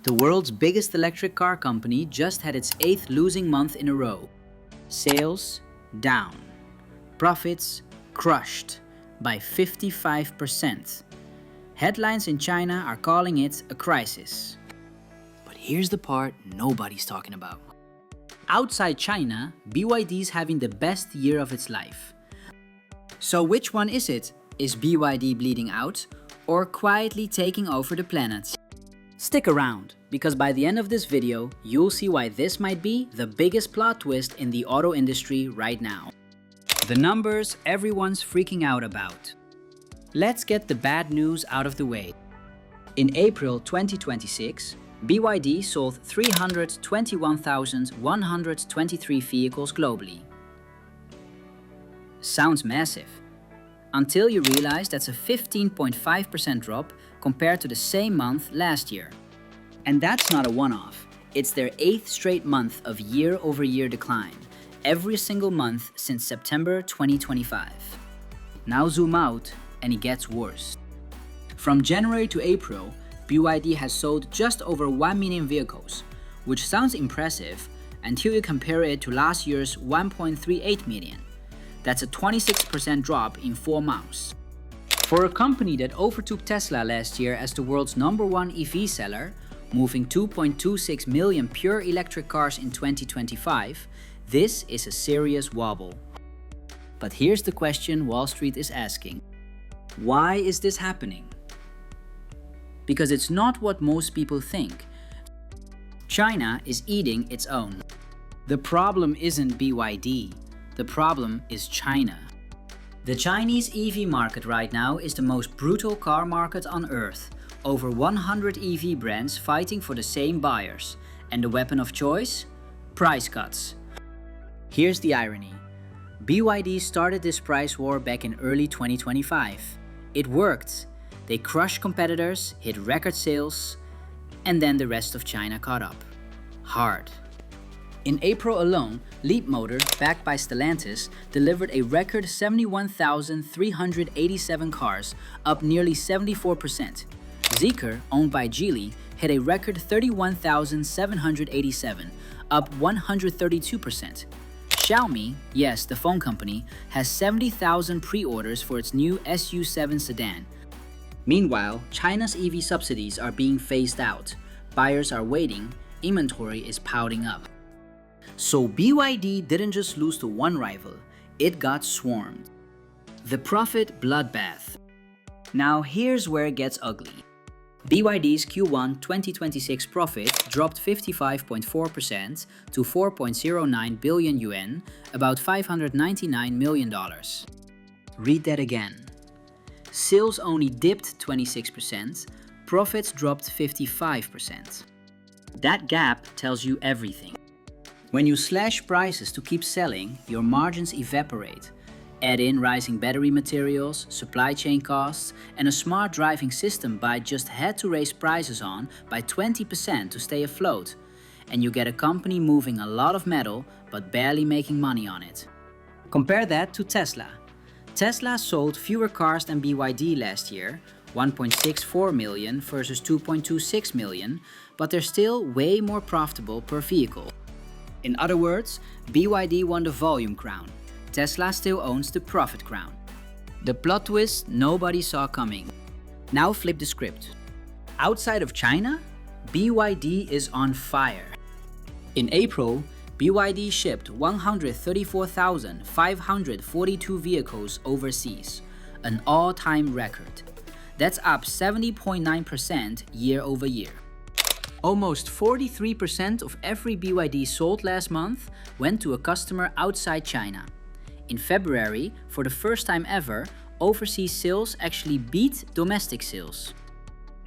The world's biggest electric car company just had its 8th losing month in a row. Sales down. Profits crushed by 55%. Headlines in China are calling it a crisis. But here's the part nobody's talking about. Outside China, BYD's having the best year of its life. So which one is it? Is BYD bleeding out or quietly taking over the planet? Stick around, because by the end of this video, you'll see why this might be the biggest plot twist in the auto industry right now. The numbers everyone's freaking out about. Let's get the bad news out of the way. In April 2026, BYD sold 321,123 vehicles globally. Sounds massive. Until you realize that's a 15.5% drop compared to the same month last year. And that's not a one-off. It's their 8th straight month of year-over-year decline, every single month since September 2025. Now zoom out, and it gets worse. From January to April, BYD has sold just over 1 million vehicles, which sounds impressive until you compare it to last year's 1.38 million. That's a 26% drop in 4 months. For a company that overtook Tesla last year as the world's #1 EV seller, moving 2.26 million pure electric cars in 2025, this is a serious wobble. But here's the question Wall Street is asking. Why is this happening? Because it's not what most people think. China is eating its own. The problem isn't BYD. The problem is China. The Chinese EV market right now is the most brutal car market on earth. Over 100 EV brands fighting for the same buyers. And the weapon of choice? Price cuts. Here's the irony. BYD started this price war back in early 2025. It worked. They crushed competitors, hit record sales, and then the rest of China caught up. Hard. In April alone, Leapmotor, backed by Stellantis, delivered a record 71,387 cars, up nearly 74%. Zeekr, owned by Geely, hit a record 31,787, up 132%. Xiaomi, yes, the phone company, has 70,000 pre-orders for its new SU7 sedan. Meanwhile, China's EV subsidies are being phased out. Buyers are waiting, inventory is piling up. So BYD didn't just lose to one rival, it got swarmed. The profit bloodbath. Now here's where it gets ugly. BYD's Q1 2026 profit dropped 55.4% to 4.09 billion yuan, about $599 million. Read that again. Sales only dipped 26%, profits dropped 55%. That gap tells you everything. When you slash prices to keep selling, your margins evaporate. Add in rising battery materials, supply chain costs, and a smart driving system BYD just had to raise prices on by 20% to stay afloat. And you get a company moving a lot of metal but barely making money on it. Compare that to Tesla. Tesla sold fewer cars than BYD last year, 1.64 million versus 2.26 million, but they're still way more profitable per vehicle. In other words, BYD won the volume crown. Tesla still owns the profit crown. The plot twist nobody saw coming. Now flip the script. Outside of China, BYD is on fire. In April, BYD shipped 134,542 vehicles overseas, an all-time record. That's up 70.9% year-over-year. Almost 43% of every BYD sold last month went to a customer outside China. In February, for the first time ever, overseas sales actually beat domestic sales.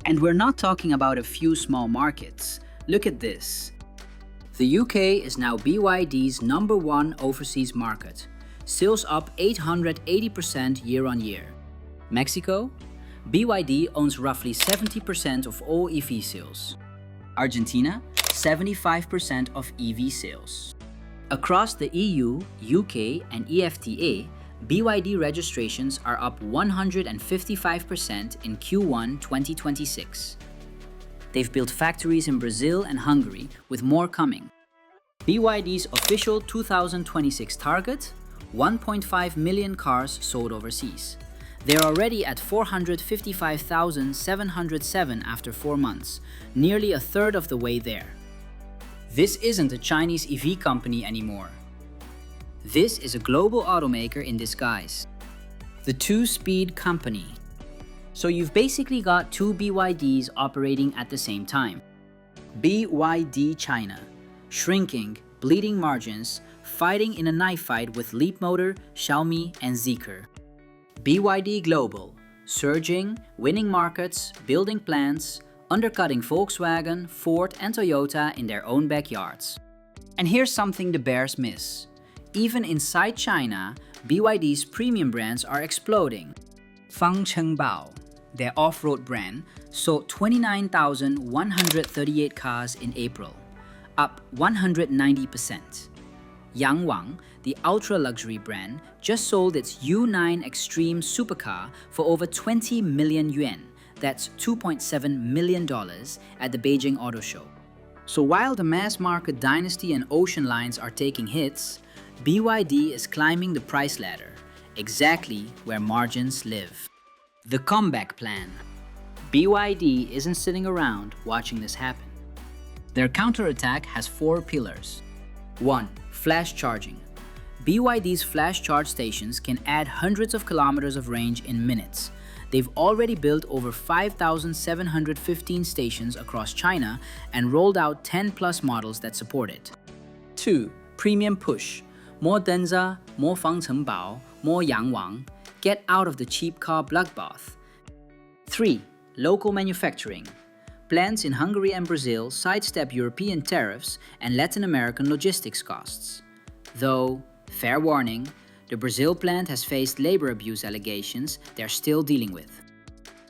And we're not talking about a few small markets. Look at this. The UK is now BYD's #1 overseas market. Sales up 880% year-on-year. Mexico? BYD owns roughly 70% of all EV sales. Argentina, 75% of EV sales. Across the EU, UK, and EFTA, BYD registrations are up 155% in Q1 2026. They've built factories in Brazil and Hungary, with more coming. BYD's official 2026 target: 1.5 million cars sold overseas. They're already at 455,707 after 4 months, nearly a third of the way there. This isn't a Chinese EV company anymore. This is a global automaker in disguise. The two-speed company. So you've basically got two BYDs operating at the same time. BYD China, shrinking, bleeding margins, fighting in a knife fight with Leapmotor, Xiaomi, and Zeekr. BYD Global, surging, winning markets, building plants, undercutting Volkswagen, Ford, and Toyota in their own backyards. And here's something the bears miss. Even inside China, BYD's premium brands are exploding. Fangchengbao, their off-road brand, sold 29,138 cars in April, up 190%. Yangwang, the ultra-luxury brand, just sold its U9 Extreme supercar for over 20 million yuan, that's $2.7 million, at the Beijing Auto Show. So while the mass-market Dynasty and Ocean lines are taking hits, BYD is climbing the price ladder, exactly where margins live. The comeback plan. BYD isn't sitting around watching this happen. Their counterattack has 4 pillars. 1. Flash charging. BYD's flash charge stations can add hundreds of kilometers of range in minutes. They've already built over 5,715 stations across China and rolled out 10+ models that support it. 2. Premium push. More Denza, more Fangchengbao, more Yangwang. Get out of the cheap car bloodbath. 3. Local manufacturing. Plants in Hungary and Brazil sidestep European tariffs and Latin American logistics costs. Though, fair warning, the Brazil plant has faced labor abuse allegations they're still dealing with.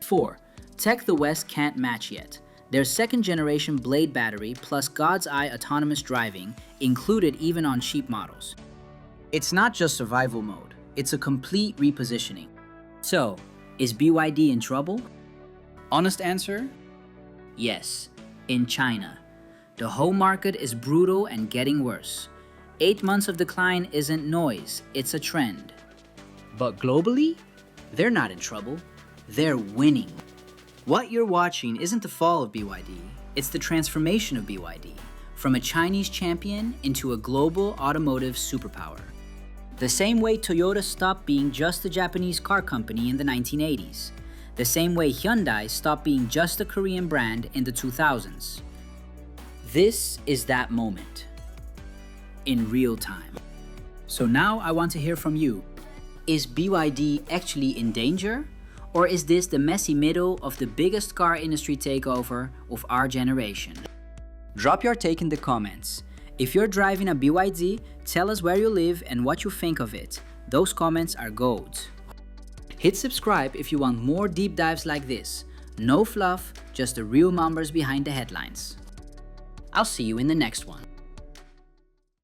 4. Tech the West can't match yet. Their second-generation Blade battery plus God's Eye autonomous driving included even on cheap models. It's not just survival mode, it's a complete repositioning. So, is BYD in trouble? Honest answer? Yes, in China. The home market is brutal and getting worse. 8 months of decline isn't noise, it's a trend. But globally, they're not in trouble, they're winning. What you're watching isn't the fall of BYD, it's the transformation of BYD, from a Chinese champion into a global automotive superpower. The same way Toyota stopped being just a Japanese car company in the 1980s. The same way Hyundai stopped being just a Korean brand in the 2000s. This is that moment. In real time. So now I want to hear from you. Is BYD actually in danger? Or is this the messy middle of the biggest car industry takeover of our generation? Drop your take in the comments. If you're driving a BYD, tell us where you live and what you think of it. Those comments are gold. Hit subscribe if you want more deep dives like this. No fluff, just the real numbers behind the headlines. I'll see you in the next one.